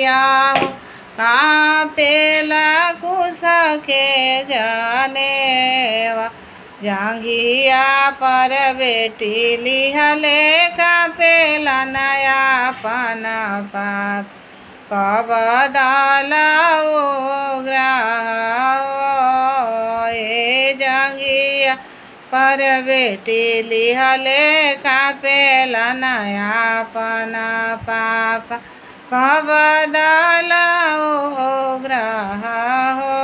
जांगिया हो कापेला कुश के जनेवा जांगिया पर बेटी लिहले कापेला नया पन पाप कब दलाओ ग्रह ए जांगिया पर बेटी लिहले कापेला नया पन पाप कब दलाओ ग्रह हो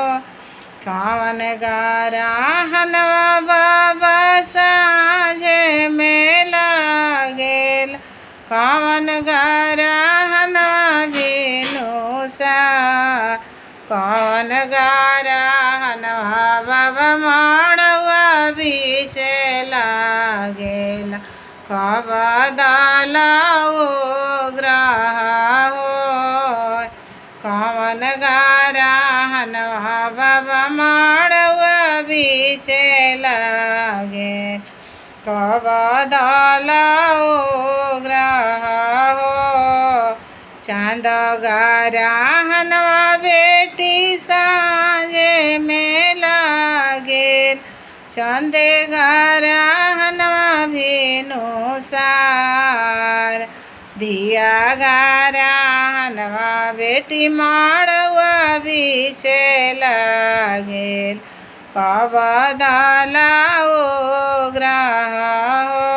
कवन गराहनवा बाबा साँझे में लागेल कवन गराहनवा बिनु सा कवन गराहनवा बाबा मड़वा बीचे लागेल कब दलाओ ग्रह हो कवन गराहनवा बाबा मड़वा बीचे लागे कब दलाओ ग्रह हो चांद गराहनवा बेटी साँझे में लागेल चंदे गराहनवा बिनु सार दिया गराहनवा बेटी मड़वा बीचे लागेल कब दलाओ ग्रह हो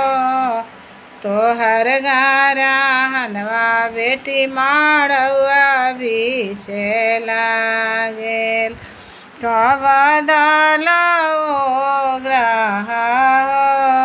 तोहर गराहनवा बेटी मड़वा बीचे लागेल कब दलाओ ग्रह हो।